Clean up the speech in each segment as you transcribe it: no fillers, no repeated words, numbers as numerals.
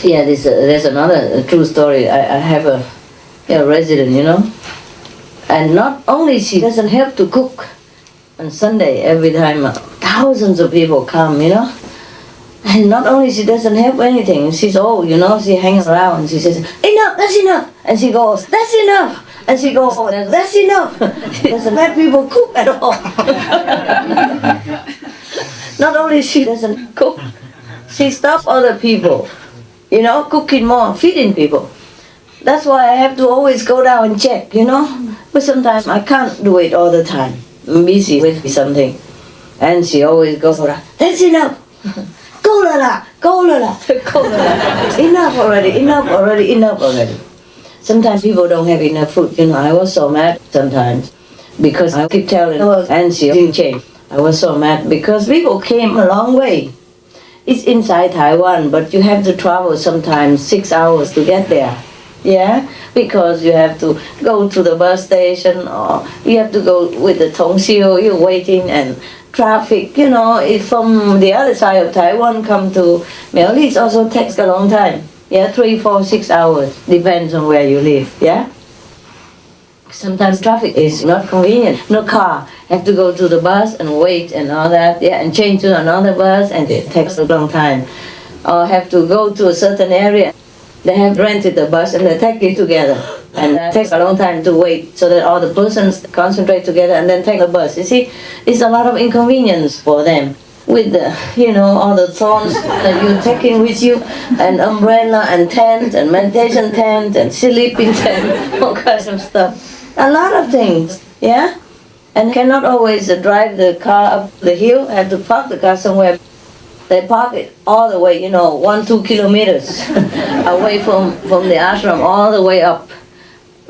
Yeah, there's another true story. I have a resident, and not only she doesn't help to cook on Sunday every time thousands of people come, and not only she doesn't help anything, she's old, she hangs around and she says, enough, that's enough, and she goes, that's enough, and she goes, that's enough. She doesn't let people cook at all. Not only she doesn't cook, she stops other people, cooking more, feeding people. That's why I have to always go down and check, but sometimes I can't do it all the time. I'm busy with something. And she always goes around, that's enough. Go la, go la, go la. Enough already. Sometimes people don't have enough food, I was so mad sometimes because I keep telling her and she didn't change. I was so mad because people came a long way. It's inside Taiwan, but you have to travel sometimes 6 hours to get there. Yeah, because you have to go to the bus station or you have to go with the tongxiu, you're waiting and traffic, if from the other side of Taiwan come to Miaoli, it also takes a long time. Yeah, 3, 4, 6 hours, depends on where you live, yeah? Sometimes traffic is not convenient, no car, have to go to the bus and wait and all that, yeah, and change to another bus and it takes a long time. Or have to go to a certain area, they have rented the bus and they take it together. And it takes a long time to wait so that all the persons concentrate together and then take the bus. You see, it's a lot of inconvenience for them. With the, all the thorns that you're taking with you, and umbrella and tent and meditation tent and sleeping tent, all kinds of stuff. A lot of things, yeah? And cannot always drive the car up the hill, have to park the car somewhere. They park it all the way, 1-2 kilometers away from the ashram, all the way up.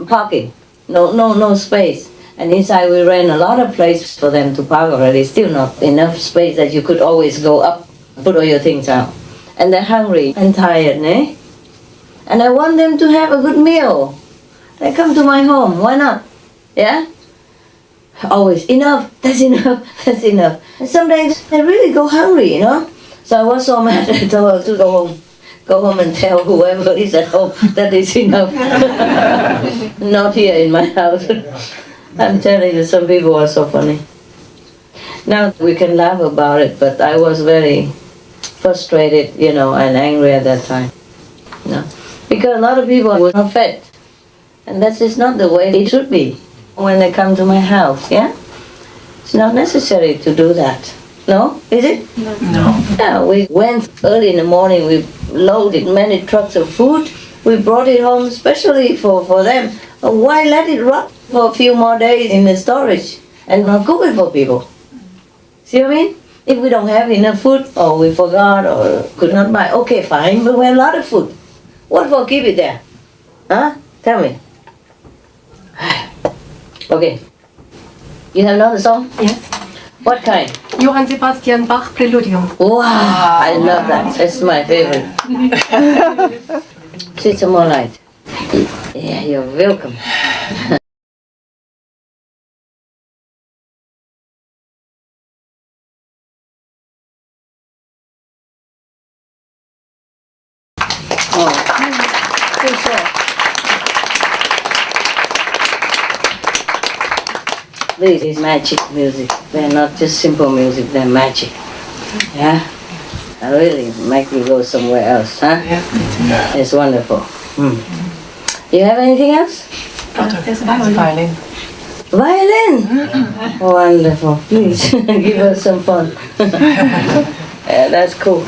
Parking, no space. And inside we ran a lot of places for them to park already. Still not enough space that you could always go up, put all your things out. And they're hungry and tired, eh? And I want them to have a good meal. They come to my home, why not? Yeah? Always, enough, that's enough, that's enough. And some days they really go hungry, So I was so mad, I told her to go home and tell whoever is at home that it's enough. Not here in my house. I'm telling you, some people are so funny. Now we can laugh about it, but I was very frustrated, and angry at that time. Because a lot of people were not fed. And that is not the way it should be when they come to my house, yeah? It's not necessary to do that. No? Is it? No. Yeah, we went early in the morning, we loaded many trucks of food. We brought it home especially for them. Why let it rot for a few more days in the storage and not cook it for people? See what I mean? If we don't have enough food, or we forgot, or could not buy, okay, fine, but we have a lot of food. What for keep it there? Huh? Tell me. Okay. You have another song? Yes. What kind? Johann Sebastian Bach Preludium. Wow, I love that. That's my favorite. See some more light. Yeah, you're welcome. This is magic music. They're not just simple music, they're magic. Yeah? I really make you go somewhere else, huh? Yeah. It's wonderful. You have anything else? There's a violin. Violin? Wonderful. Please, give us some fun. Yeah, that's cool.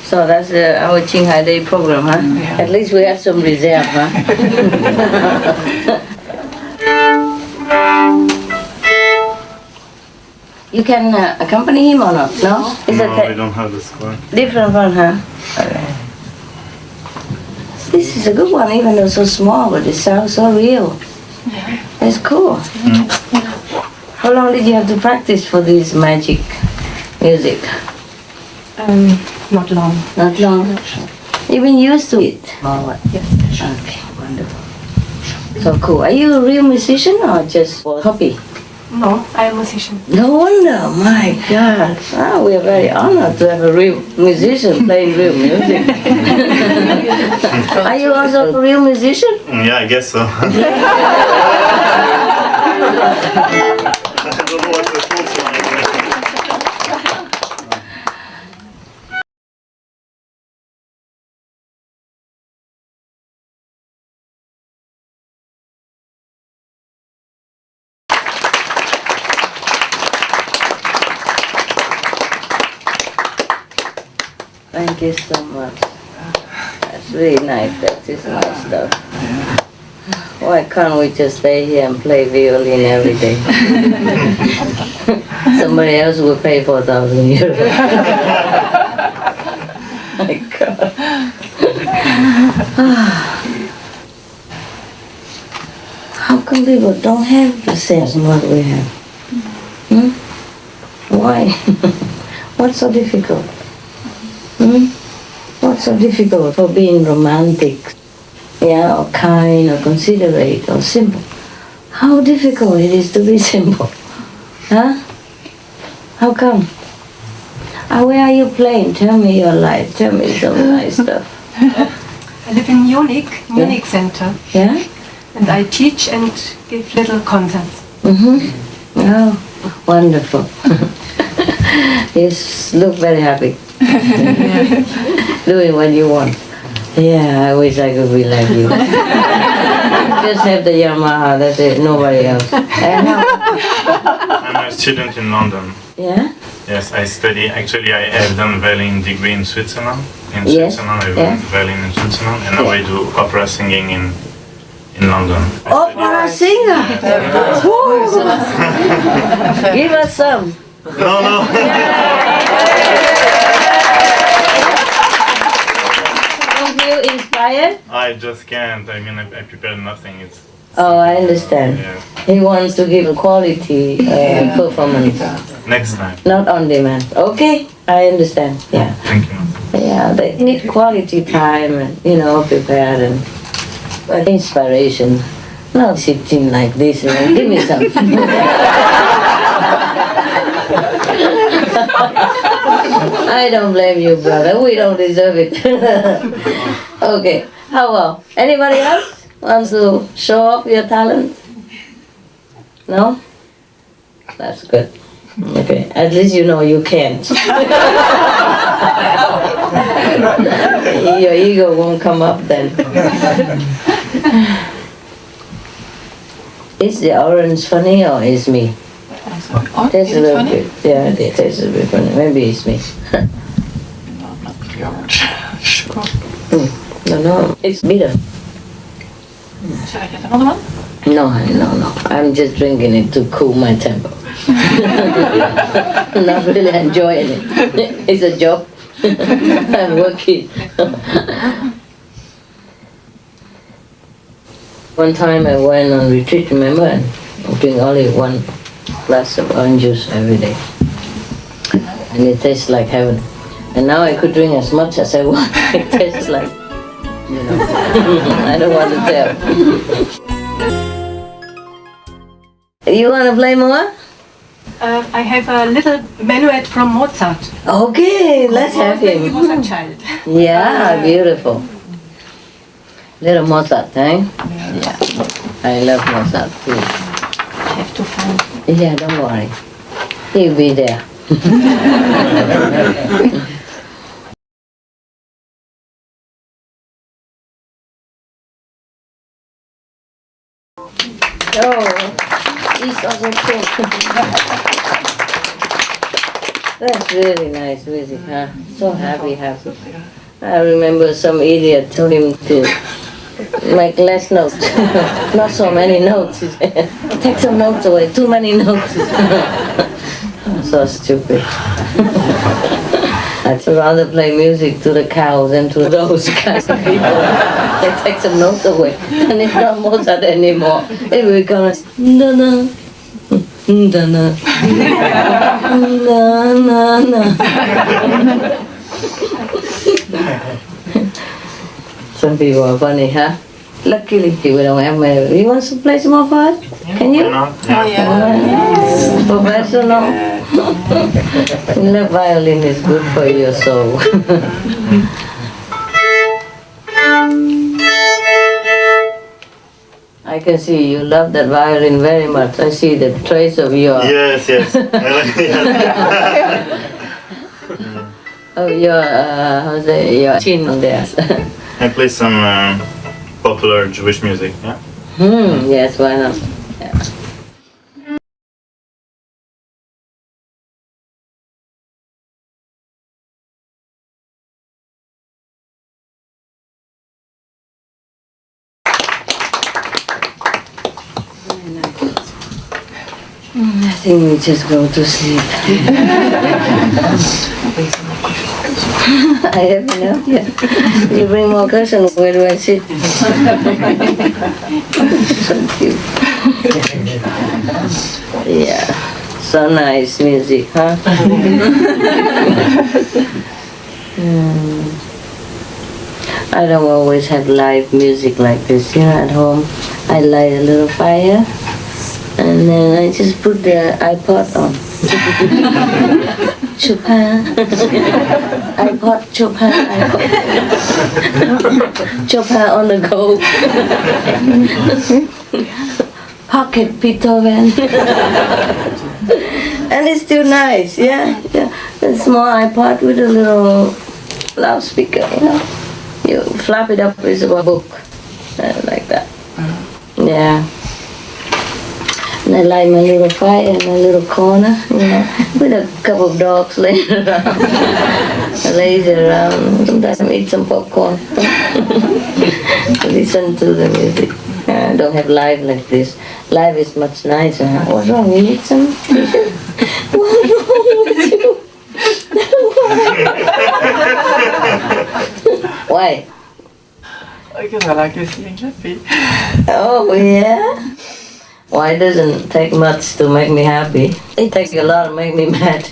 So that's our Qinghai Day program, huh? Yeah. At least we have some reserve, huh? You can accompany him or not? No? Is No, it we don't have the score. different one, huh? Okay. This is a good one, even though so small, but it sounds so real. It's cool. How long did you have to practice for this magic music? Not long. Not long. You've been used to it? Or what? Yes. Okay, wonderful. So cool. Are you a real musician or just for hobby? No, I am a musician. No wonder, my God. We are very honored to have a real musician playing real music. Are you also a real musician? Yeah, I guess so. I don't know what's the false one. Thank you so much. That's really nice. That is nice stuff. Why can't we just stay here and play violin every day? Somebody else will pay 4,000 euros. My God. How come people don't have the sense of what we have? Why? What's so difficult? What's so difficult for being romantic? Yeah, or kind, or considerate, or simple. How difficult it is to be simple. Huh? How come? Where are you playing? Tell me your life. Tell me some nice stuff. I live in Munich Center. Yeah? And I teach and give little concerts. Oh, wonderful. You look very happy. Doing what you want. Yeah, I wish I could be like you. Just have the Yamaha, that's it, nobody else. I'm a student in London. Yeah? Yes, I study. Actually, I have done violin degree in Switzerland. In Yes, Switzerland, I yeah. learned violin in Switzerland, and now I do opera singing in London. Opera singer! Woo! Give us some. No. Don't feel inspired? I just can't. I mean, I prepared nothing. It's. Oh, I understand. Yeah. He wants to give a quality performance, Next time. not on demand. Okay, I understand. Yeah. Thank you. Yeah, they need quality time and, prepared and inspiration. Not sitting like this, give me some. I don't blame you, brother. We don't deserve it. Okay, how about anybody else wants to show off your talent? No? That's good. Okay, at least you know you can't. Your ego won't come up then. Is the orange funny or is me? Tastes a little bit. Yeah, it tastes a bit funny. Maybe it's me. No, it's bitter. Should I get another one? No. I'm just drinking it to cool my temper. Not really enjoying it. It's a job. I'm working. One time I went on retreat, remember, and I drink only 1 glass of orange juice every day. And it tastes like heaven. And now I could drink as much as I want. It tastes like, I don't want to tell. You want to play more? I have a little menuet from Mozart. Okay, let's have When he him. was a child. Yeah, beautiful. Little Mozart, eh? Yeah. I love Mozart too. I have to find. Yeah, don't worry. He'll be there. Oh, he's also cool. That's really nice music, huh? So happy. I remember some idiot told him to make less notes. Not so many notes. He said, take some notes away, too many notes. So stupid. I'd rather play music to the cows than to those kinds of people. They take some notes away, and it's not Mozart anymore. It becomes na-na, na-na, na-na. Some people are funny, huh? Luckily, we don't have my. You want to play some more for us? Can you? Why not? Yeah. Professional. The violin is good for your soul. I can see you love that violin very much. I see the trace of your Yes, yes. of your how's it, your chin on there. I play some popular Jewish music. Yeah. Yes, why not? Yeah. I think we just go to sleep. I have enough, yeah. You bring more cushions, where do I sit? So cute. Yeah, so nice music, huh? I don't always have live music like this, at home. I light a little fire. And then I just put the iPod on. Chopin. iPod, Chopin, iPod. Chopin on the go. Pocket Beethoven. And it's still nice, yeah. A small iPod with a little loudspeaker, You flap it up with a book. Like that. Yeah. And I light my little fire in my little corner, with a couple of dogs laying around, lazy around. Sometimes I eat some popcorn, listen to the music. I don't have live like this. Live is much nicer. What's wrong? You need some tissue? What's wrong with you? Why? Because I like you being happy. Oh, yeah? Why doesn't take much to make me happy? It takes a lot to make me mad.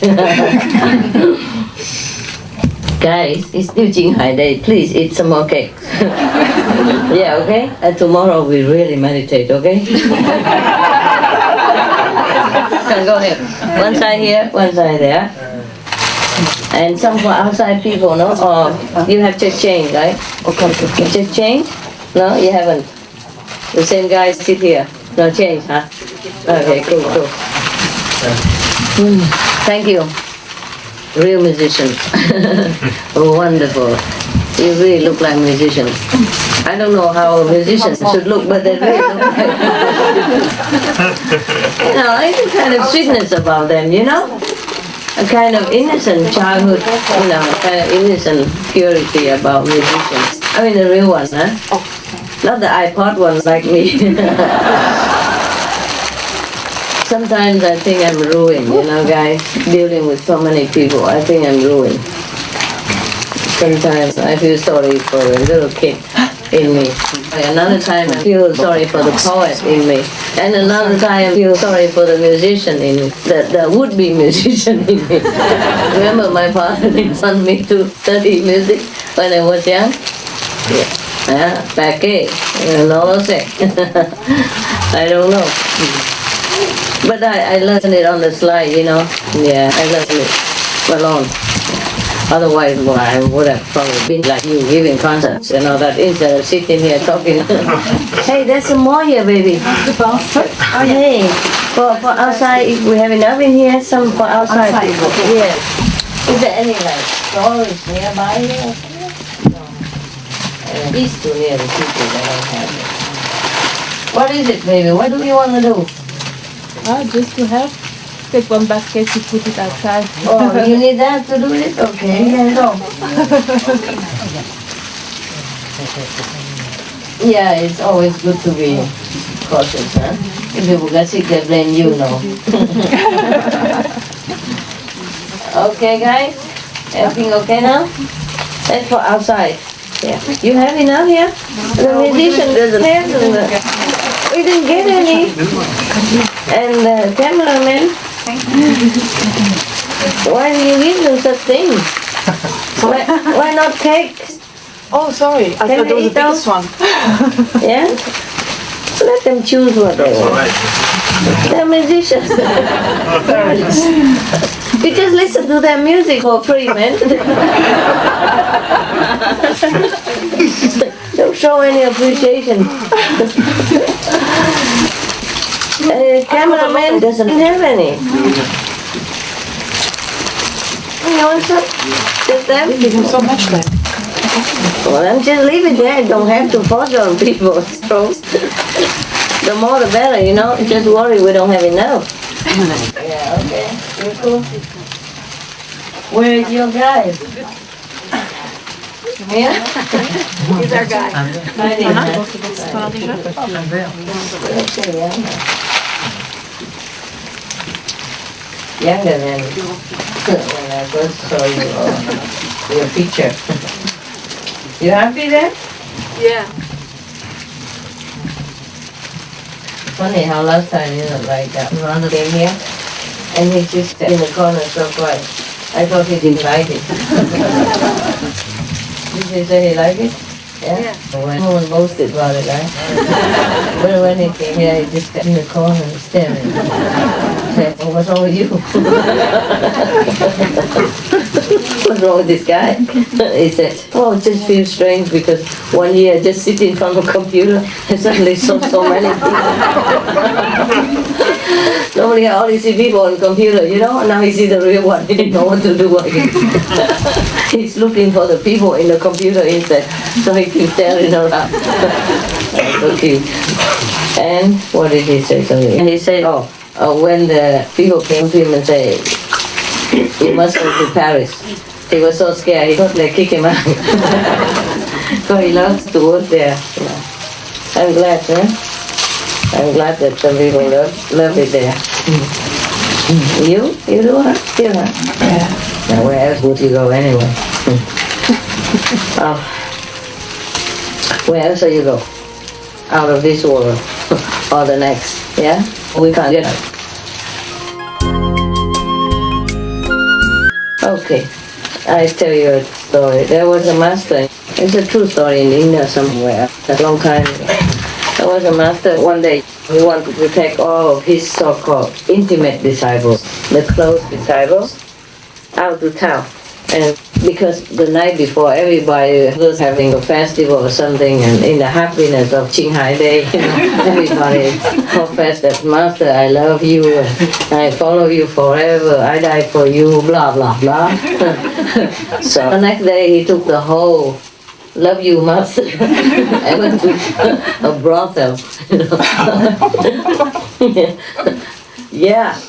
Guys, it's New Jinghai Day. Please eat some more cake. Yeah, okay? And tomorrow we really meditate, okay? Come, go ahead. One side here, one side there. And some for outside people, no? Or you have just changed, right? Okay. You just changed? No, you haven't. The same guys sit here. No change, huh? Okay, cool. Thank you. Real musicians. Wonderful. You really look like musicians. I don't know how musicians should look, but they really look like it's a kind of sweetness about them, A kind of innocent childhood, kind of innocent purity about musicians. I mean the real one, huh? Not the iPod ones like me. Sometimes I think I'm ruined, guys. Dealing with so many people, I think I'm ruined. Sometimes I feel sorry for a little kid in me. Another time I feel sorry for the poet in me. And another time I feel sorry for the musician in me, the would-be musician in me. Remember my father didn't want me to study music when I was young? Yeah. Perché? Non lo sé. I don't know. But I learned it on the slide, Yeah, I learned it alone. Otherwise, I would have probably been like you, giving concerts, that instead of sitting here talking. Hey, there's some more here, baby. Oh, hey, for outside, if we have enough in here, some for outside people. Yeah. Is there any storage nearby here? These two near the people that I have. What is it, baby? What do you want to do? Just to have. Take one basket to put it outside. Oh, you need that to do it? Okay, yeah, no. Yeah, it's always good to be cautious, huh? If people get sick, they blame you, Okay, guys? Everything okay now? That's for outside. Yeah. You have enough here? The musician doesn't have we didn't get any. And the cameraman. Why do you give them such things? Why not cake? Oh, sorry. I Can thought they it was the eat those? biggest one. Yeah? Let them choose what they All want. right. They're musicians. You just listen to their music for free, man. Don't show any appreciation. Cameraman doesn't have any. You want some? Just them? We give him so much then. Well, then just leave it there. Don't have to force on people. So, the more the better, you know. Just worry we don't have enough. Yeah, okay. You cool? Where is your guy? Here? He's our guy. Okay, yeah. Younger than when I first saw your picture. You happy then? Yeah. Funny how last time, you know, like that brother came here and he just in the corner so quiet. I thought he didn't like it. Did he say he liked it? Yeah? When no one boasted about it, right? But when he came here, he just got in the corner and staring. Said, oh, what's wrong with you? What's wrong with this guy? He said, oh, it just feels strange because 1 year I just sit in front of a computer and suddenly saw so many things. Normally I only see people on the computer, you know, and now he sees the real one. He didn't know what to do again. He's looking for the people in the computer instead, so he keeps staring around. So cute. And what did he say to me? He said, when the people came to him and said, you must go to Paris. He was so scared, he thought they'd kick him out. So he loves to work there. Yeah. I'm glad, man. I'm glad that some people love it there. You do, huh? You, huh? Yeah. Now where else would you go anyway? Where else will you go? Out of this world or the next, yeah? We can't get out. Okay, I tell you a story. There was a master, it's a true story in India somewhere, a long time ago. There was a master, one day he wanted to take all of his so-called intimate disciples, the close disciples, out to town. And because the night before everybody was having a festival or something, and in the happiness of Thanh Hải Day, you know, everybody confessed that, Master, I love you, and I follow you forever, I die for you, blah, blah, blah. So the next day he took the whole love you, Master, I went to a brothel, you know. Yeah,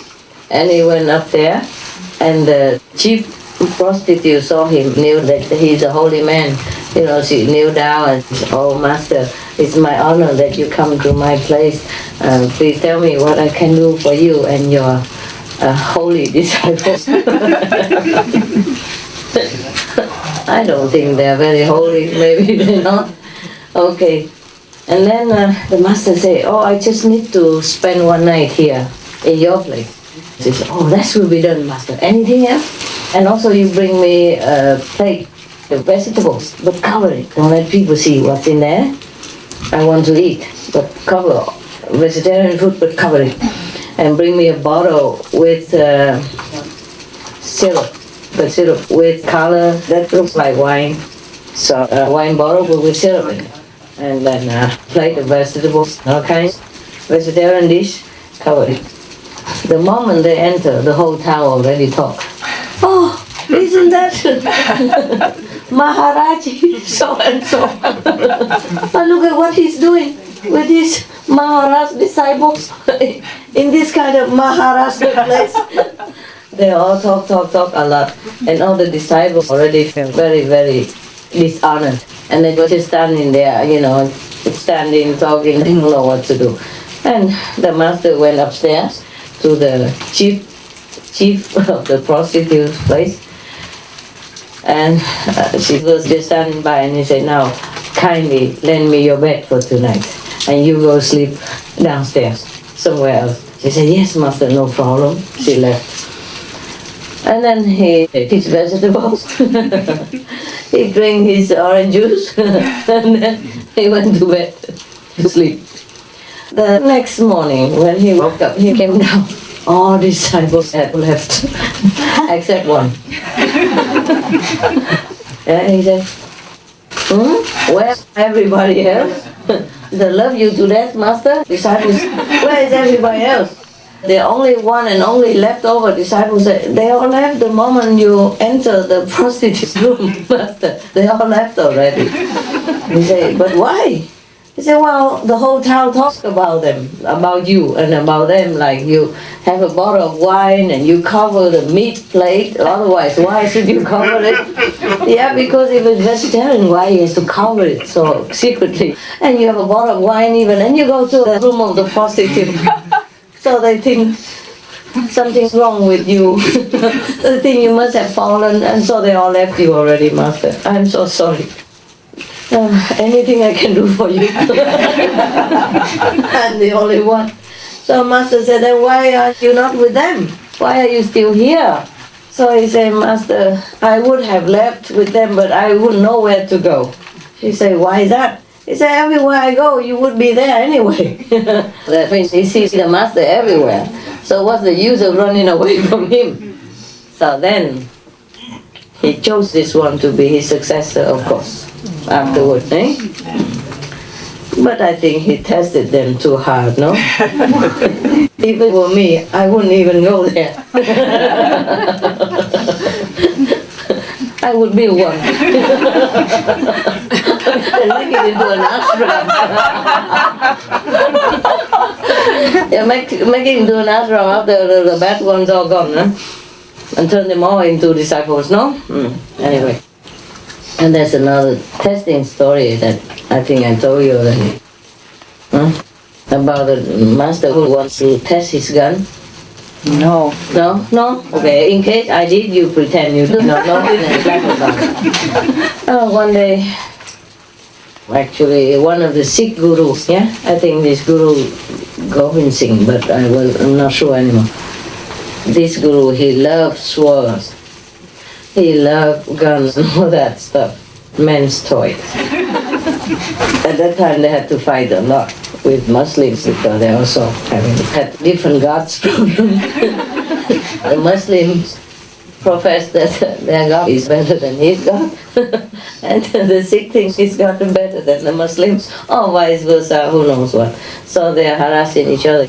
and he went up there, and the chief prostitute saw him, knew that he's a holy man. You know, she kneeled down and said, oh, Master, it's my honor that you come to my place. Please tell me what I can do for you and your holy disciples. I don't think they're very holy, maybe they're not. Okay. And then the master said, oh, I just need to spend one night here in your place. He said, oh, that will be done, Master. Anything else? And also you bring me a plate of vegetables, but cover it. Don't let people see what's in there. I want to eat, but cover vegetarian food, but cover it. And bring me a bottle with syrup, but syrup with color that looks like wine. So a wine bottle but with syrup in it. And then a plate of vegetables, all kinds. Vegetarian dish, cover it. The moment they enter, the whole town already talk. Oh, isn't that Maharaji so and so? But look at what he's doing with his Maharaj disciples in this kind of Maharashtra place. They all talk a lot, and all the disciples already felt very, very dishonored. And they were just standing there, you know, standing, talking, didn't know what to do. And the master went upstairs to the chief of the prostitute's place, and she was just standing by, and he said, now kindly lend me your bed for tonight and you go sleep downstairs somewhere else. She said, yes, Master, no problem. She left. And then he ate his vegetables. He drank his orange juice. And then he went to bed to sleep. The next morning, when he woke up, he came down. All disciples had left, except one. Yeah, he said, where's everybody else? They love you to death, Master. Disciples, where is everybody else? The only one and only leftover disciples, they all left the moment you enter the prostitute's room, Master. They all left already. He said, but why? He said, well, the whole town talks about them, about you and about them, like you have a bottle of wine and you cover the meat plate, otherwise why should you cover it? Yeah, because if it's vegetarian, why he has to cover it so secretly? And you have a bottle of wine even, and you go to the room of the prostitute. So they think something's wrong with you. They think you must have fallen, and so they all left you already, Master. I'm so sorry. Anything I can do for you. I'm the only one. So Master said, then why are you not with them? Why are you still here? So he said, Master, I would have left with them, but I wouldn't know where to go. She said, why is that? He said, everywhere I go, you would be there anyway. That means he sees the Master everywhere. So what's the use of running away from him? So then he chose this one to be his successor, of course, afterward, eh? But I think he tested them too hard, no? If it were me, I wouldn't even go there. I would be one. And make it into an ashram. Yeah, make it into an ashram after the bad ones are gone, huh? And turn them all into disciples, no? Anyway. And there's another testing story that I think I told you already. About the Master who wants to test his gun. No. No? No? Okay, in case I did, you pretend you do not know and laugh about it. One day, actually, one of the Sikh gurus, yeah? I think this guru, Govind Singh, but I'm not sure anymore. This guru, he loved swords. He loved guns and all that stuff. Men's toys. At that time, they had to fight a lot with Muslims because they also had different gods from them. The Muslims profess that their God is better than his God, and the Sikh think his God is better than the Muslims, or vice versa, who knows what. So they are harassing each other.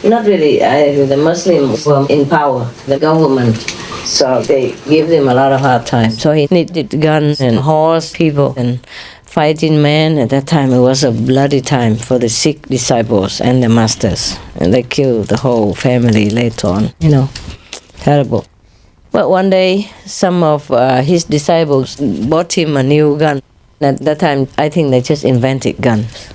Not really, the Muslims were in power, the government, so they give them a lot of hard time. So he needed guns and horse people and fighting men. At that time it was a bloody time for the Sikh disciples and the masters. And they killed the whole family later on, terrible. But one day, some of his disciples bought him a new gun. At that time, I think they just invented guns.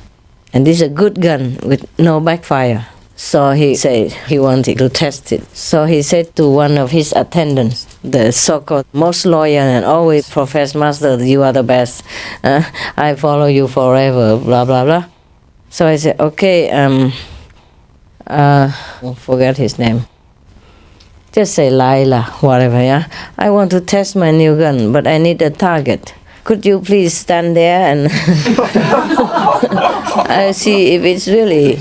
And this is a good gun with no backfire. So he said he wanted to test it. So he said to one of his attendants, the so-called most loyal and always professed Master, you are the best. I follow you forever, blah, blah, blah. So I said, okay, forget his name. Just say Laila, whatever, yeah? I want to test my new gun, but I need a target. Could you please stand there and I see if it's really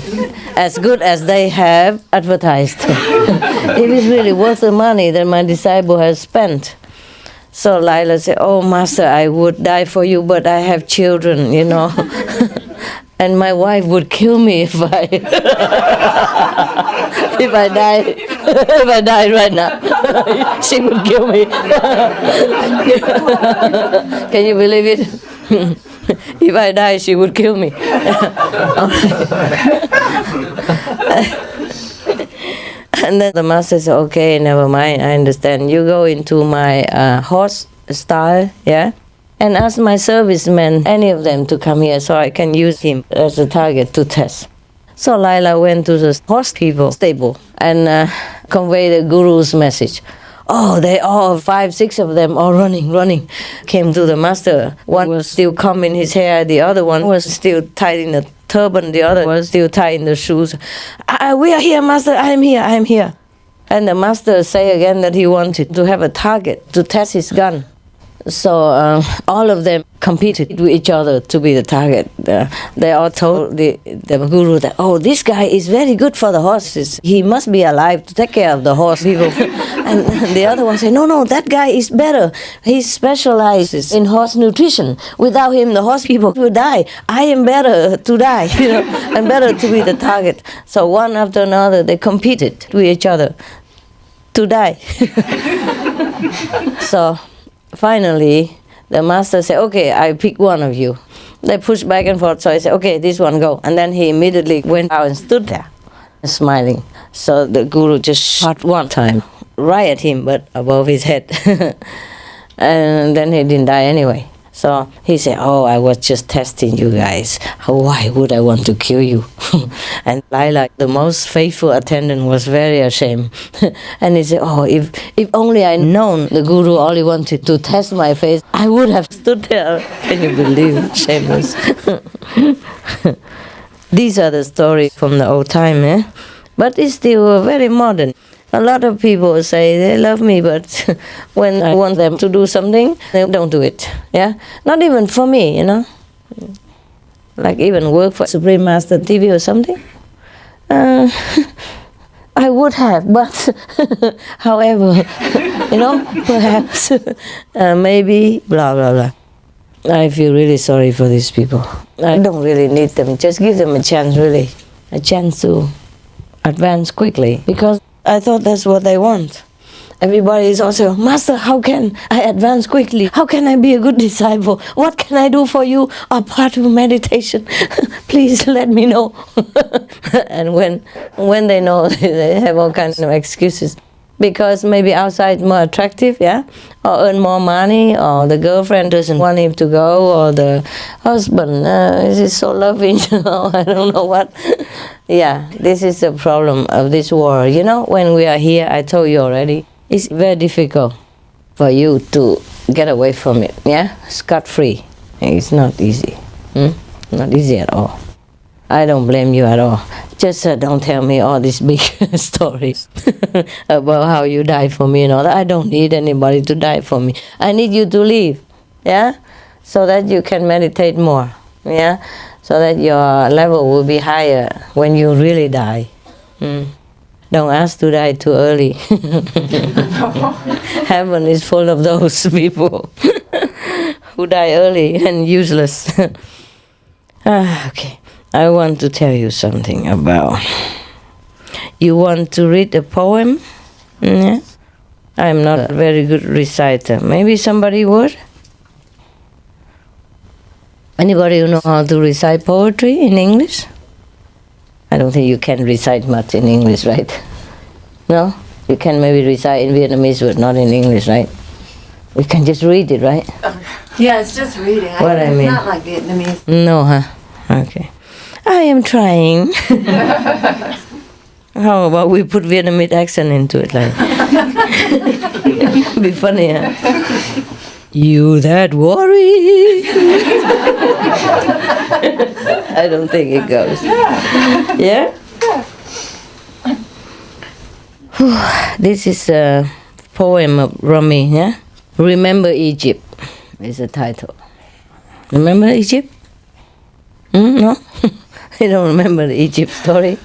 as good as they have advertised. If it's really worth the money that my disciple has spent. So Laila said, oh, Master, I would die for you, but I have children, And my wife would kill me if I if I die right now. She would kill me. Can you believe it? If I die, she would kill me. And then the Master said, okay, never mind, I understand. You go into my horse stall, yeah? And ask my servicemen, any of them, to come here so I can use him as a target to test. So Laila went to the horse people stable and conveyed the Guru's message. Oh, they all, 5, 6 of them, all running, came to the Master. One was still combing his hair, the other one was still tied in the turban, the other was still tied in the shoes. We are here, Master, I am here. And the master say again that he wanted to have a target to test his gun. So all of them competed with each other to be the target. They all told the guru that, oh, this guy is very good for the horses. He must be alive to take care of the horse people. And the other one said, no, that guy is better. He specializes in horse nutrition. Without him, the horse people will die. I am better to die. I'm better to be the target. So one after another, they competed with each other to die. So finally, the master said, okay, I pick one of you. They pushed back and forth, so I said, okay, this one go. And then he immediately went out and stood there, smiling. So the guru just shot one time, right at him, but above his head. And then he didn't die anyway. So he said, oh, I was just testing you guys. Why would I want to kill you? And Lila, the most faithful attendant, was very ashamed. And he said, oh, if only I known the guru only wanted to test my face, I would have stood there. Can you believe it? Shameless. These are the stories from the old time, eh? But it's still very modern. A lot of people say they love me, but when I want them to do something, they don't do it. Yeah, not even for me, Like even work for Supreme Master TV or something. I would have, but however, perhaps, maybe, blah blah blah. I feel really sorry for these people. I don't really need them. Just give them a chance, really, a chance to advance quickly, because I thought that's what they want. Everybody is also, Master, how can I advance quickly? How can I be a good disciple? What can I do for you apart from meditation? Please let me know. And when they know, they have all kinds of excuses. Because maybe outside more attractive, yeah? Or earn more money, or the girlfriend doesn't want him to go, or the husband is so loving, I don't know what. Yeah, this is the problem of this world. When we are here, I told you already, it's very difficult for you to get away from it, yeah? Scot-free. It's not easy. Not easy at all. I don't blame you at all. Just don't tell me all these big stories about how you died for me and all that. I don't need anybody to die for me. I need you to live, yeah? So that you can meditate more, yeah? So that your level will be higher when you really die. Don't ask to die too early. Heaven is full of those people who die early and useless. Okay. I want to tell you something about. You want to read a poem? Yeah? I'm not a very good reciter. Maybe somebody would? Anybody who know how to recite poetry in English? I don't think you can recite much in English, right? No? You can maybe recite in Vietnamese, but not in English, right? We can just read it, right? Yeah, it's just reading. It's not like Vietnamese. No, huh? Okay. I am trying. How about we put Vietnamese accent into it, like? Be funny, huh? You that worry. I don't think it goes. Yeah? This is a poem of Rumi, yeah? Remember Egypt is the title. Remember Egypt? No? You don't remember the Egypt story?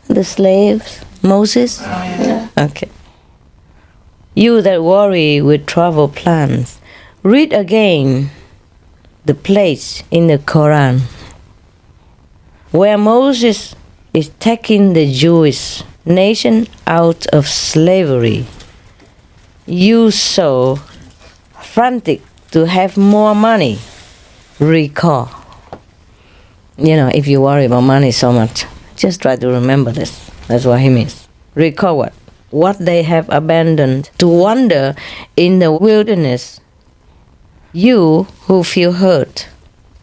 The slaves? Moses? Oh, yeah. Okay. You that worry with travel plans, read again the place in the Quran where Moses is taking the Jewish nation out of slavery. You so frantic to have more money. Recall. If you worry about money so much, just try to remember this. That's what he means. Recall what? What they have abandoned to wander in the wilderness. You who feel hurt,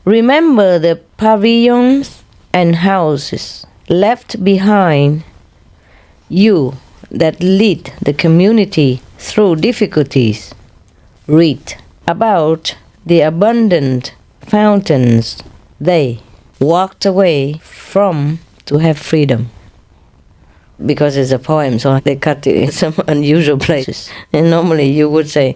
remember the pavilions and houses left behind. You that lead the community through difficulties, read about the abundant fountains they walked away from to have freedom. because it's a poem, so they cut it in some unusual places. And normally you would say,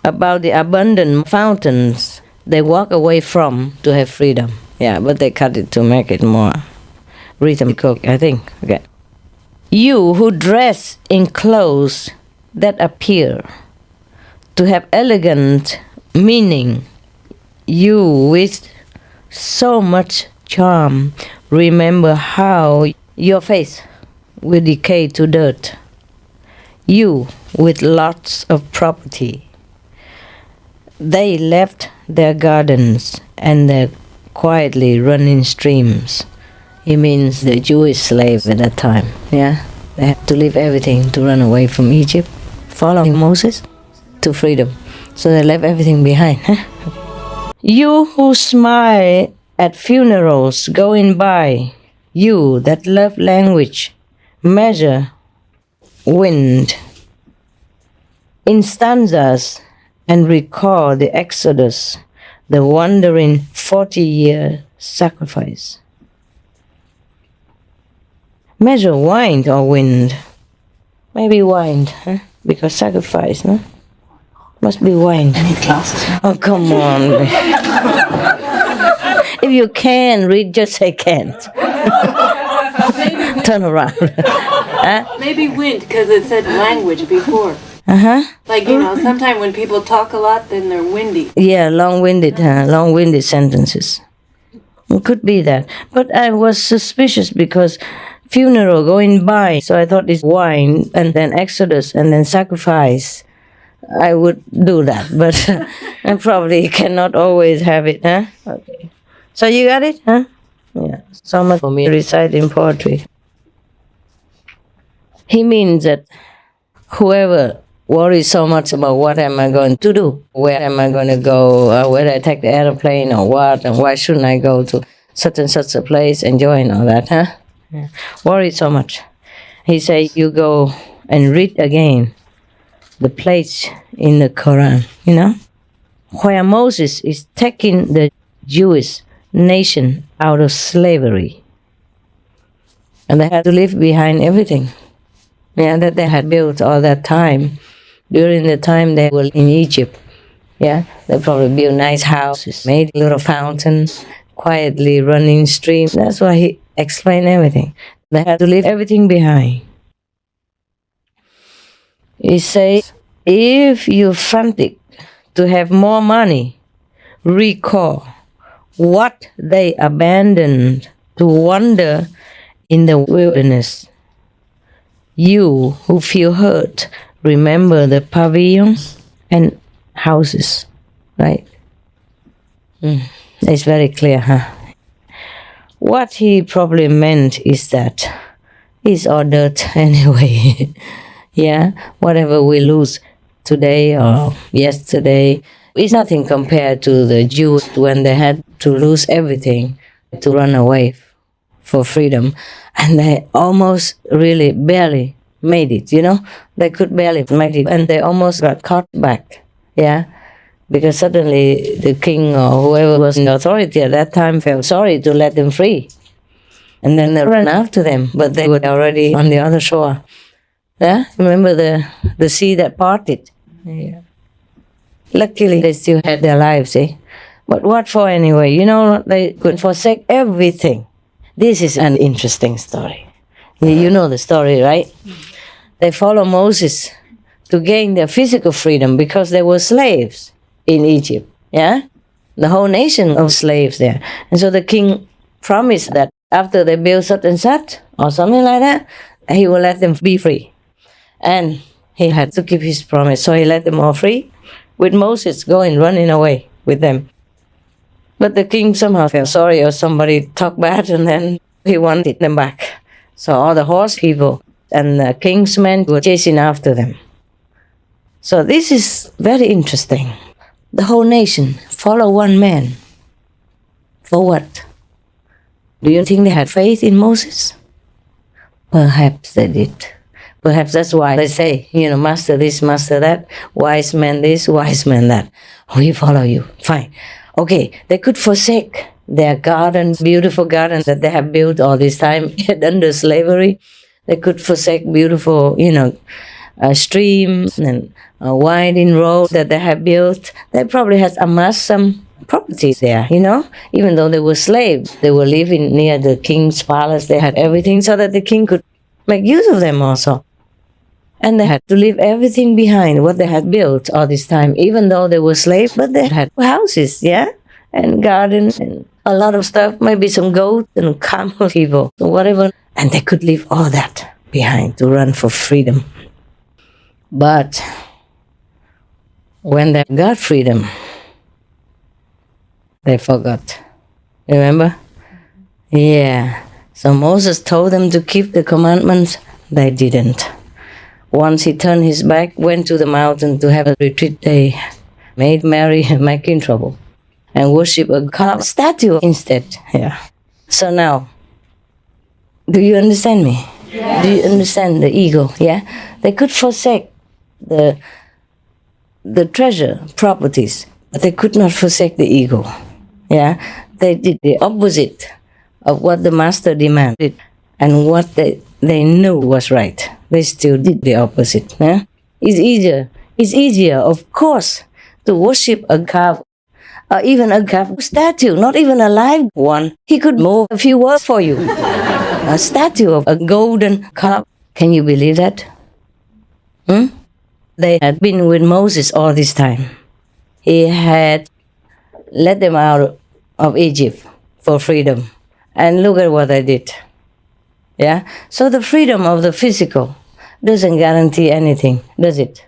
about the abundant fountains they walk away from to have freedom. Yeah, but they cut it to make it more rhythmical, I think. Okay. You who dress in clothes that appear to have elegant meaning, you with so much charm, remember how your face will decay to dirt. You with lots of property, they left their gardens and their quietly running streams. He means the Jewish slaves at that time. Yeah, they had to leave everything to run away from Egypt, following Moses to freedom. So they left everything behind. You who smile at funerals going by, you that love language, measure wind in stanzas and recall the Exodus, the wandering 40-year sacrifice. Measure wind or wind? Maybe wind, huh? Because sacrifice, no? Must be wind. I need glasses. Oh, come on. If you can read, just say can't. Turn around. Huh? Maybe wind, because it said language before. Uh-huh. Like, sometimes when people talk a lot, then they're windy. Yeah, long-winded sentences. It could be that. But I was suspicious because funeral going by, so I thought it's wine, and then Exodus, and then sacrifice. I would do that, but I probably cannot always have it, huh? Okay. So you got it, huh? Yeah. So much for me reciting poetry. He means that whoever worries so much about what am I going to do, where am I going to go, whether I take the airplane or what, and why shouldn't I go to such and such a place, enjoying all that, huh? Yeah. Worry so much. He says you go and read again the place in the Quran, where Moses is taking the Jewish nation out of slavery. And they had to leave behind everything. Yeah, that they had built all that time. During the time they were in Egypt. Yeah, they probably built nice houses, made little fountains, quietly running streams. That's why he explained everything. They had to leave everything behind. He says, if you're frantic to have more money, recall what they abandoned to wander in the wilderness. You who feel hurt, remember the pavilions and houses, right? It's very clear, huh? What he probably meant is that it's all dirt anyway. Yeah, whatever we lose today or yesterday is nothing compared to the Jews when they had to lose everything to run away for freedom. And they almost really barely made it, They could barely make it. And they almost got caught back, yeah? Because suddenly the king or whoever was in authority at that time felt sorry to let them free. And then they ran after them, but they were already on the other shore. Yeah? Remember the sea that parted? Yeah. Luckily, they still had their lives, eh? But what for anyway? They could forsake everything. This is an interesting story. You know the story, right? They follow Moses to gain their physical freedom because they were slaves in Egypt, yeah? The whole nation of slaves there. And so the king promised that after they build such and such, or something like that, he will let them be free. And he had to keep his promise, so he let them all free, with Moses running away with them. But the king somehow felt sorry, or somebody talked bad, and then he wanted them back. So all the horse people and the king's men were chasing after them. So this is very interesting. The whole nation follow one man. For what? Do you think they had faith in Moses? Perhaps they did. Perhaps that's why they say, master this, master that, wise man this, wise man that. We follow you. Fine. Okay, they could forsake their garden, beautiful gardens that they have built all this time, yet under slavery, they could forsake beautiful, streams and a winding road that they have built. They probably had amassed some property there, even though they were slaves. They were living near the king's palace. They had everything so that the king could make use of them also. And they had to leave everything behind, what they had built all this time, even though they were slaves, but they had houses, and gardens and a lot of stuff, maybe some goats and camel people, or whatever. And they could leave all that behind to run for freedom. But when they got freedom, they forgot. Remember? Yeah. So Moses told them to keep the commandments. They didn't. Once he turned his back, went to the mountain to have a retreat, they made merry and making trouble and worship a carved statue instead. Yeah. So now, do you understand me? Yes. Do you understand the ego? Yeah. They could forsake the treasure, properties, but they could not forsake the ego. Yeah. They did the opposite of what the master demanded and what they knew was right. They still did the opposite. Yeah? It's easier, of course, to worship a calf, or even a calf statue, not even a live one. He could move a few words for you. A statue of a golden calf. Can you believe that? They had been with Moses all this time. He had led them out of Egypt for freedom. And look at what they did. Yeah? So the freedom of the physical doesn't guarantee anything, does it?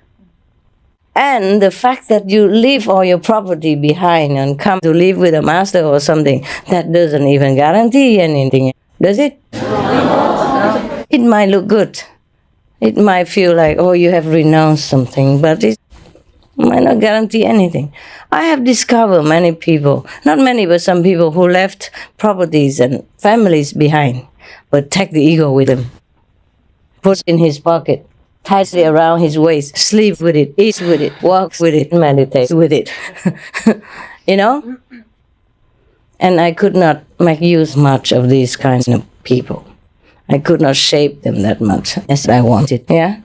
And the fact that you leave all your property behind and come to live with a master or something, that doesn't even guarantee anything, does it? It might look good. It might feel like, oh, you have renounced something, but it might not guarantee anything. I have discovered many people, not many, but some people who left properties and families behind, but take the ego with them. Put in his pocket, ties it around his waist, sleep with it, eat with it, walk with it, meditate with it. And I could not make use much of these kinds of people. I could not shape them that much as I wanted, yeah?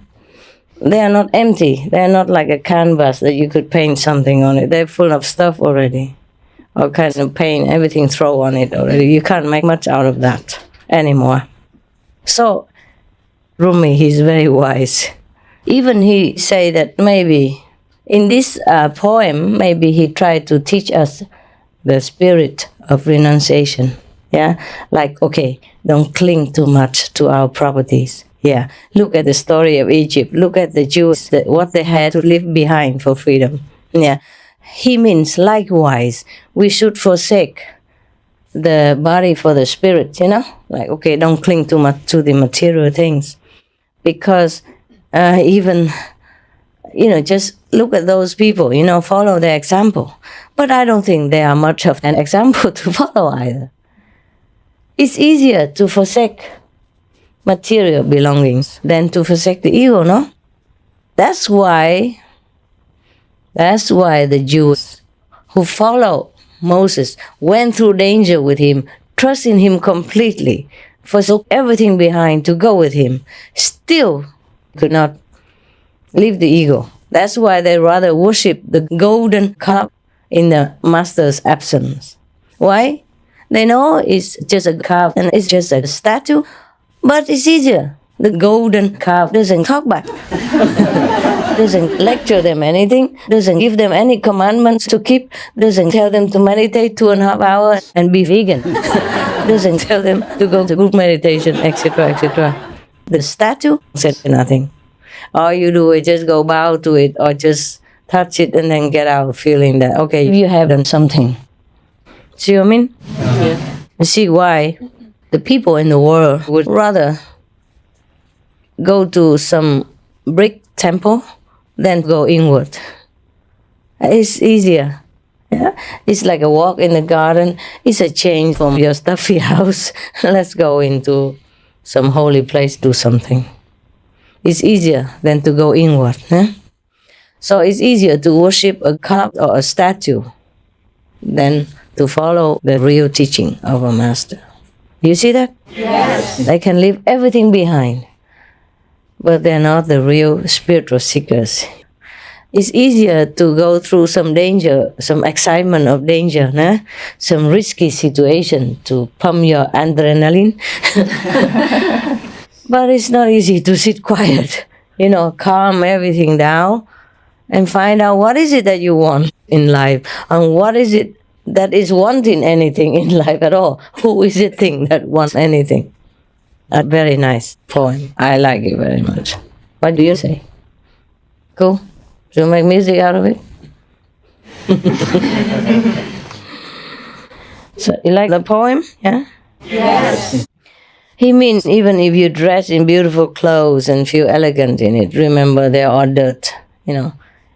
They are not empty. They are not like a canvas that you could paint something on it. They're full of stuff already. All kinds of paint, everything thrown on it already. You can't make much out of that anymore. So, Rumi, he's very wise. Even he say that maybe in this poem, maybe he tried to teach us the spirit of renunciation. Yeah, like, okay, don't cling too much to our properties. Yeah, look at the story of Egypt. Look at the Jews, what they had to leave behind for freedom. Yeah, he means likewise, we should forsake the body for the spirit, Like, okay, don't cling too much to the material things. Because even, just look at those people, follow their example. But I don't think they are much of an example to follow either. It's easier to forsake material belongings than to forsake the ego, no? That's why the Jews who followed Moses went through danger with him, trusting him completely, forsook everything behind to go with him, still could not leave the ego. That's why they rather worship the golden calf in the master's absence. Why? They know it's just a calf and it's just a statue, but it's easier. The golden calf doesn't talk back, doesn't lecture them anything, doesn't give them any commandments to keep, doesn't tell them to meditate 2.5 hours and be vegan, doesn't tell them to go to group meditation, etc., etc. The statue said nothing. All you do is just go bow to it or just touch it and then get out feeling that, okay, you have done something. See what I mean? Yeah. You see why the people in the world would rather go to some brick temple than go inward. It's easier. Yeah? It's like a walk in the garden. It's a change from your stuffy house. Let's go into some holy place, do something. It's easier than to go inward. Eh? So it's easier to worship a calf or a statue than to follow the real teaching of a master. You see that? Yes. They can leave everything behind, but they're not the real spiritual seekers. It's easier to go through some danger, some excitement of danger, nah? Some risky situation to pump your adrenaline. But it's not easy to sit quiet, calm everything down and find out what is it that you want in life and what is it that is wanting anything in life at all. Who is the thing that wants anything? A very nice poem. I like it very much. What do you say? Cool? Should we make music out of it? So you like the poem? Yeah? Yes. He means even if you dress in beautiful clothes and feel elegant in it, remember they're all dirt,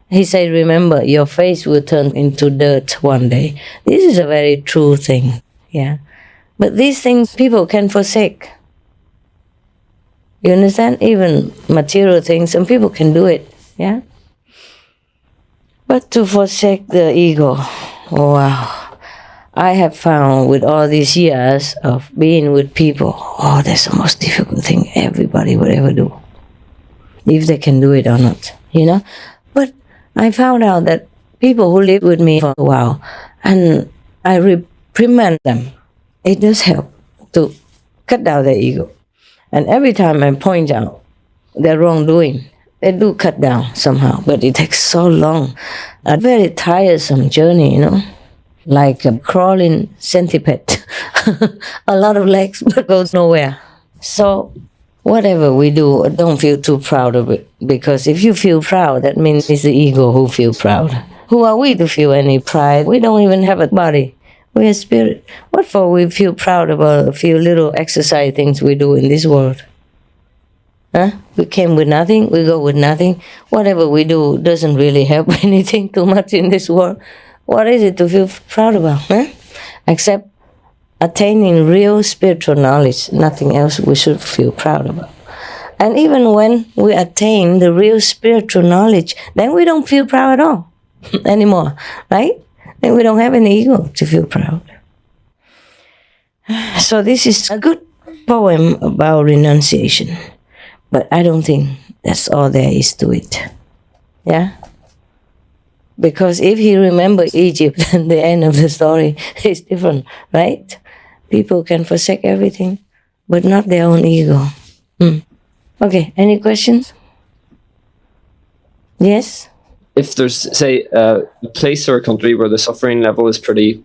He said, remember, your face will turn into dirt one day. This is a very true thing, yeah. But these things people can forsake. You understand? Even material things, some people can do it, yeah. But to forsake the ego, wow. I have found with all these years of being with people, that's the most difficult thing everybody would ever do. If they can do it or not, But I found out that people who live with me for a while, and I reprimand them, it does help to cut down their ego. And every time I point out their wrongdoing, they do cut down somehow, but it takes so long. A very tiresome journey, like a crawling centipede. A lot of legs, but goes nowhere. So whatever we do, don't feel too proud of it. Because if you feel proud, that means it's the ego who feels proud. Who are we to feel any pride? We don't even have a body. We're a spirit. What for we feel proud about a few little exercise things we do in this world? Huh? We came with nothing, we go with nothing. Whatever we do doesn't really help anything too much in this world. What is it to feel proud about? Huh? Except attaining real spiritual knowledge, nothing else we should feel proud about. And even when we attain the real spiritual knowledge, then we don't feel proud at all anymore, right? Then we don't have any ego to feel proud. So this is a good poem about renunciation. But I don't think that's all there is to it. Yeah? Because if he remembers Egypt, then the end of the story is different, right? People can forsake everything, but not their own ego. Okay, any questions? Yes? If there's, say, a place or a country where the suffering level is pretty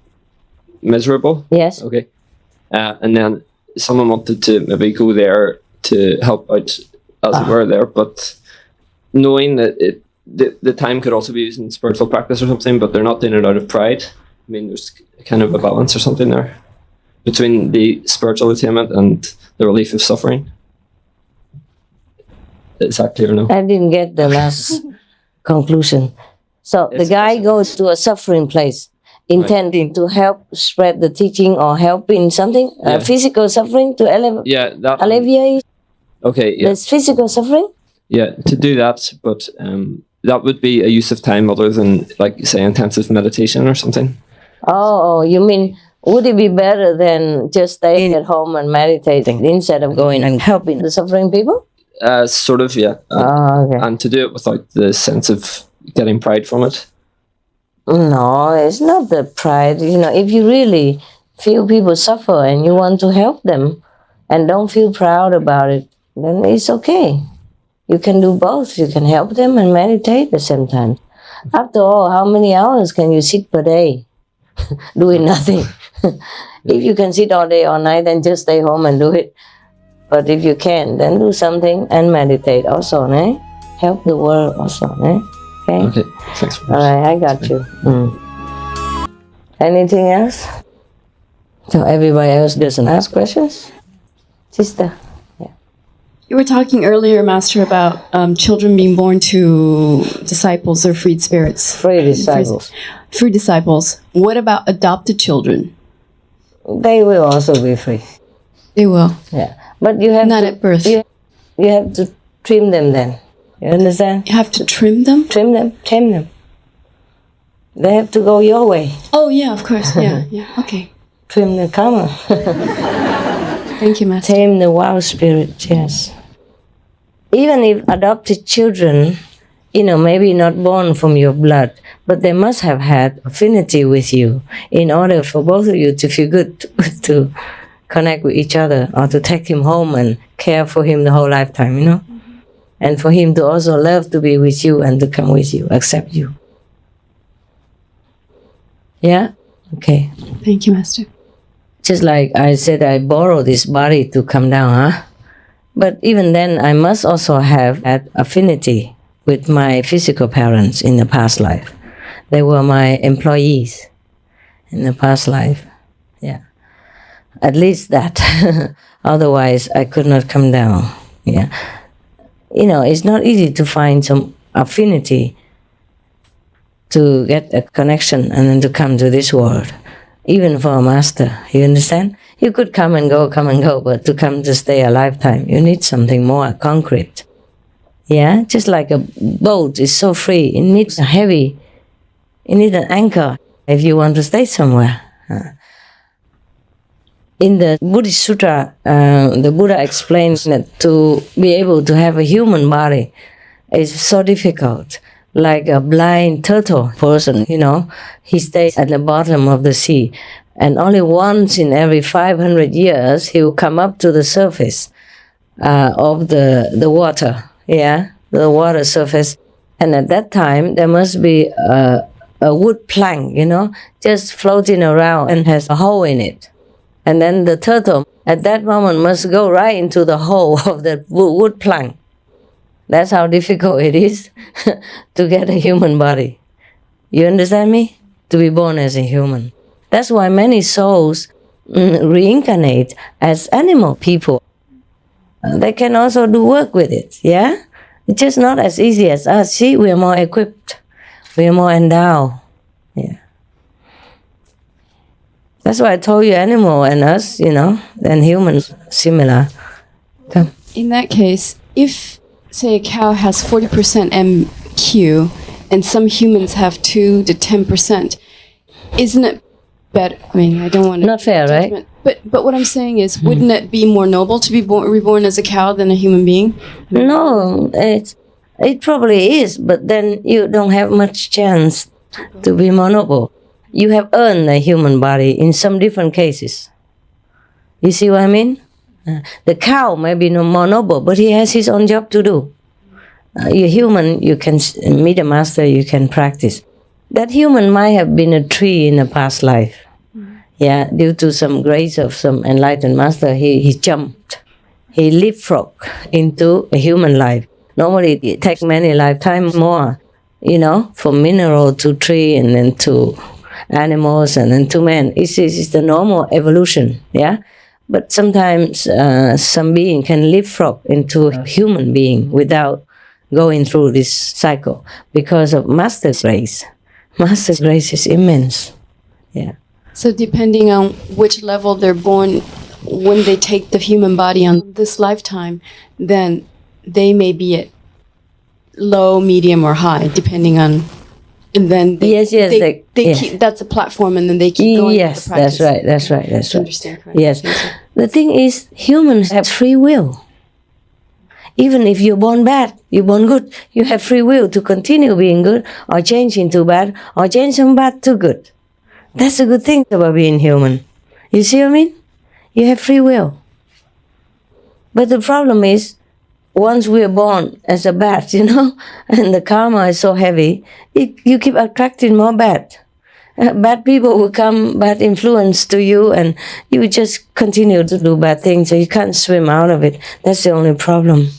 miserable. Yes. Okay. And then someone wanted to maybe go there to help out, as it were, there, but knowing that the time could also be used in spiritual practice or something, but they're not doing it out of pride. I mean, there's kind of a balance or something there between the spiritual attainment and the relief of suffering. Is that clear or no? I didn't get the last conclusion. So the guy goes to a suffering place, intending to help spread the teaching or help in something, physical suffering to alleviate. Okay. Yeah. There's physical suffering. Yeah, to do that, but that would be a use of time other than, like, say, intensive meditation or something. Oh, you mean, would it be better than just staying at home and meditating instead of going and helping the suffering people? Sort of, yeah. Okay. And to do it without the sense of getting pride from it. No, it's not the pride. If you really feel people suffer and you want to help them and don't feel proud about it, then it's okay. You can do both. You can help them and meditate at the same time. After all, how many hours can you sit per day doing nothing? If you can sit all day, all night, then just stay home and do it. But if you can, then do something and meditate also, eh? Help the world also, eh? Okay? Okay, thanks. All right, I got you. Anything else? So everybody else doesn't ask questions? Sister? You were talking earlier, Master, about children being born to disciples or freed spirits. Free disciples. Free disciples. What about adopted children? They will also be free. They will. Yeah. But you have Not at birth. You have to trim them then. You understand? You have to trim them? Tame them. They have to go your way. Oh, yeah, of course. Yeah, yeah. Okay. Trim the karma. Thank you, Master. Tame the wild spirit, yes. Even if adopted children, maybe not born from your blood, but they must have had affinity with you in order for both of you to feel good to connect with each other, or to take him home and care for him the whole lifetime, And for him to also love to be with you and to come with you, accept you. Yeah? Okay. Thank you, Master. Just like I said, I borrow this body to come down, huh? But even then, I must also have had affinity with my physical parents in the past life. They were my employees in the past life. Yeah. At least that. Otherwise, I could not come down. Yeah. It's not easy to find some affinity to get a connection and then to come to this world. Even for a master, you understand? You could come and go, but to come to stay a lifetime, you need something more concrete. Yeah? Just like a boat is so free, it needs it needs an anchor if you want to stay somewhere. In the Buddhist Sutra, the Buddha explains that to be able to have a human body is so difficult. Like a blind turtle person, he stays at the bottom of the sea. And only once in every 500 years, he will come up to the surface of the water, the water surface. And at that time, there must be a wood plank, just floating around and has a hole in it. And then the turtle, at that moment, must go right into the hole of the wood plank. That's how difficult it is to get a human body. You understand me? To be born as a human. That's why many souls reincarnate as animal people. They can also do work with it, yeah? It's just not as easy as us. See, we are more equipped. We are more endowed. Yeah. That's why I told you animal and us, and humans, similar. Come. In that case, if, say, a cow has 40% MQ and some humans have 2 to 10%, isn't it better? I mean, I don't want to... Not fair, right? But what I'm saying is, wouldn't it be more noble to be reborn as a cow than a human being? No, it probably is, but then you don't have much chance to be more noble. You have earned a human body in some different cases. You see what I mean? The cow may be no more noble, but he has his own job to do. You're human, you can meet a master, you can practice. That human might have been a tree in a past life. Yeah, due to some grace of some enlightened master, he jumped. He leapfrogged into a human life. Normally it takes many lifetimes more, from mineral to tree and then to animals and then to man. It's the normal evolution, yeah? But sometimes some being can leapfrog into a human being without going through this cycle because of master's grace. Master's grace is immense, yeah. So depending on which level they're born, when they take the human body on this lifetime, then they may be at low, medium, or high, depending on... And then they keep, that's a platform, and then they keep going. Yes, that's right. Understand correctly. Yes. The thing is, humans have free will. Even if you're born bad, you're born good, you have free will to continue being good, or change into bad, or change from bad to good. That's a good thing about being human. You see what I mean? You have free will. But the problem is, once we are born as a bad, and the karma is so heavy, you keep attracting more bad. Bad people will come, bad influence to you, and you just continue to do bad things, so you can't swim out of it. That's the only problem.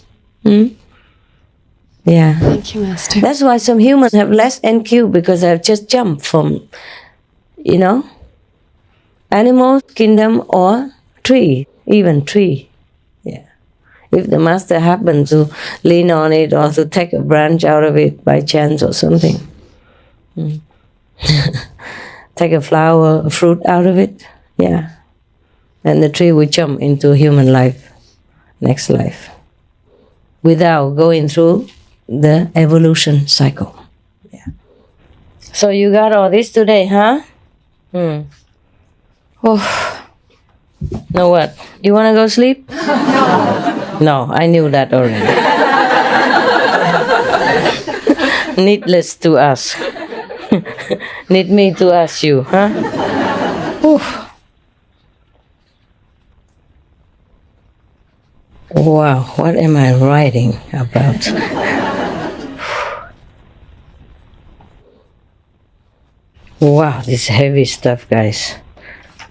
Yeah. Thank you, Master. That's why some humans have less NQ, because they have just jumped from, animal kingdom or tree, even tree. If the master happened to lean on it or to take a branch out of it by chance or something. Take a flower, a fruit out of it, yeah. And the tree will jump into human life, next life, without going through the evolution cycle. Yeah. So you got all this today, huh? Oh. Know what? You want to go sleep? No, I knew that already. Needless to ask. Need me to ask you, huh? Oof. Wow, what am I writing about? Wow, this heavy stuff, guys.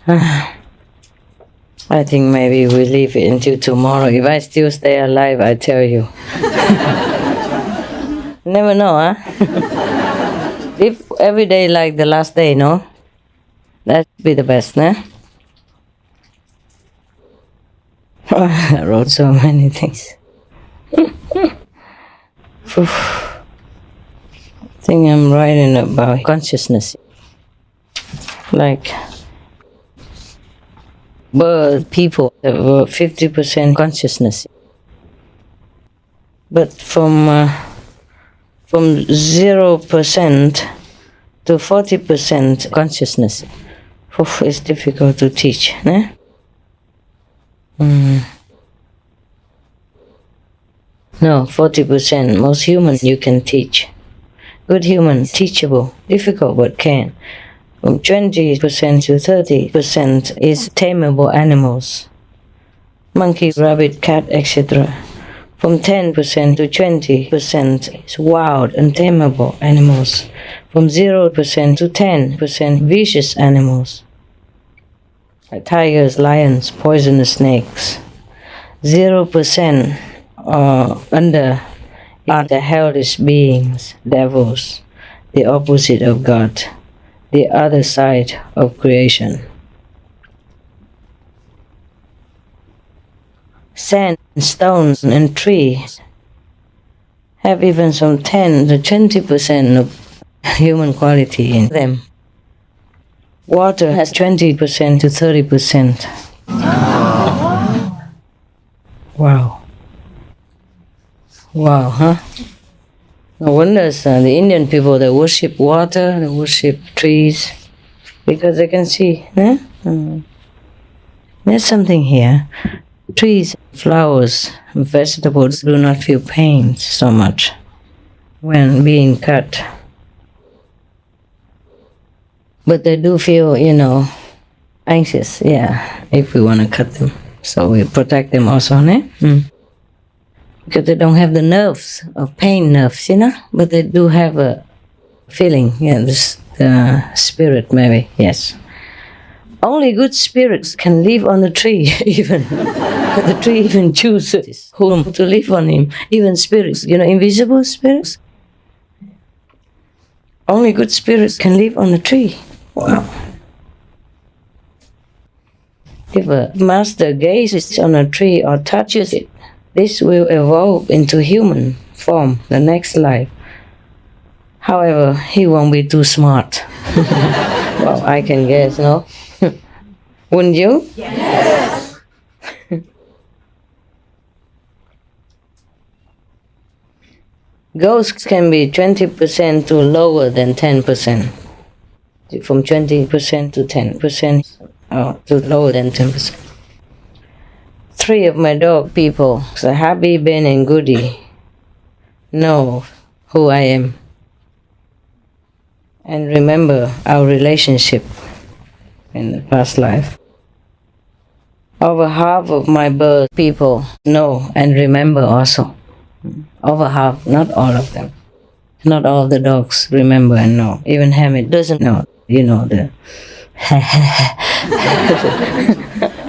I think maybe we leave it until tomorrow. If I still stay alive, I tell you. Never know, huh? If every day like the last day, no? That'd be the best, nah? I wrote so many things. I think I'm writing about consciousness. Like birth people that were 50% consciousness. But from 0% to 40% consciousness, it's difficult to teach, né? No, 40%. Most humans you can teach. Good human, teachable. Difficult, but can. From 20% to 30% is tameable animals. Monkey, rabbit, cat, etc. From 10% to 20% is wild, untamable animals. From 0% to 10% vicious animals. Like tigers, lions, poisonous snakes. 0% under are the hellish beings, devils, the opposite of God, the other side of creation. Sand, stones, and trees have even some 10 to 20% of human quality in them. Water has 20% to 30%. Wow. Wow, huh? No wonder the Indian people, they worship water, they worship trees, because they can see, eh? There's something here. Trees, flowers, vegetables do not feel pain so much when being cut. But they do feel, anxious, if we want to cut them. So we protect them also, né? Because they don't have the nerves, of pain nerves, but they do have a feeling, the spirit maybe, yes. Only good spirits can live on the tree, even. The tree even chooses whom to live on him, even spirits, invisible spirits. Only good spirits can live on the tree. Wow. If a master gazes on a tree or touches it, this will evolve into human form, the next life. However, he won't be too smart. Well, I can guess, no? Wouldn't you? Yes. Ghosts can be 20% to lower than 10%. From 20% to 10%, to lower than 10%. 3 of my dog people, so Happy, Ben, and Goody, know who I am. And remember our relationship in the past life. Over half of my bird people know and remember also. Over half, not all of them. Not all the dogs remember and know. Even Hamid doesn't know. The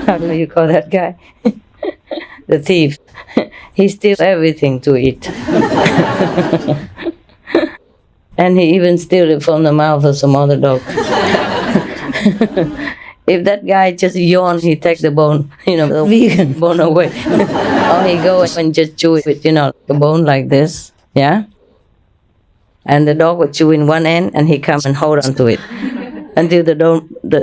how do you call that guy? The thief. He steals everything to eat. And he even steals it from the mouth of some other dog. If that guy just yawns, he takes the bone, the vegan bone away. Or he goes and just chew it with, the bone like this, yeah? And the dog would chew in one end, and he comes and hold on to it. Until the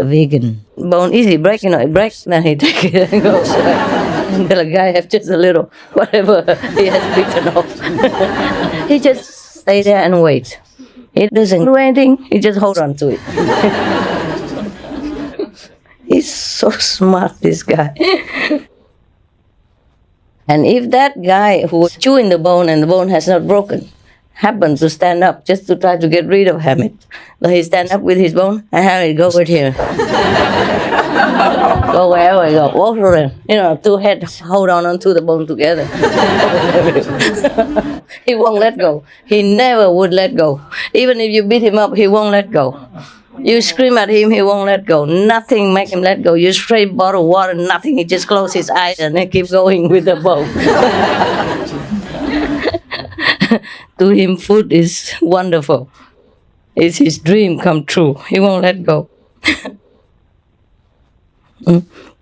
vegan bone easy break, it breaks, then he takes it and goes away. And the guy has just a little, whatever he has bitten off. He just stay there and wait. He doesn't do anything, he just hold on to it. He's so smart, this guy. And if that guy who was chewing the bone and the bone has not broken happens to stand up just to try to get rid of Hamid, so he stand up with his bone and Hamid go with here. Go wherever he go, walk around. Two heads hold on to the bone together. He won't let go. He never would let go. Even if you beat him up, he won't let go. You scream at him, he won't let go. Nothing make him let go. You spray bottled water, nothing. He just close his eyes and he keep going with the bone. To him, food is wonderful. It's his dream come true. He won't let go.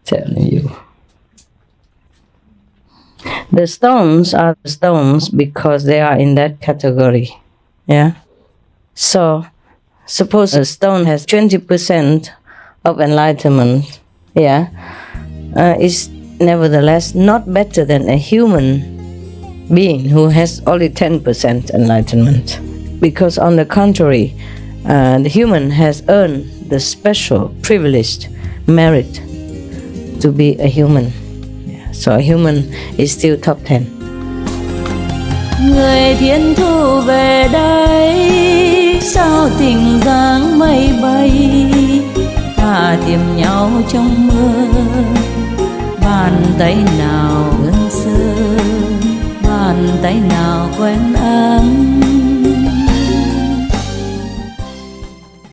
Telling you. The stones are the stones because they are in that category. Yeah? So, suppose a stone has 20% of enlightenment. Yeah? It's nevertheless not better than a human being who has only 10% enlightenment. Because on the contrary, the human has earned the special privileged merit to be a human. Yeah. So a human is still top 10. Người thiên thu về đây, sao tình dáng mây bay, thả tìm nhau trong mưa. Bàn tay nào ương sơ, bàn tay nào quen ai.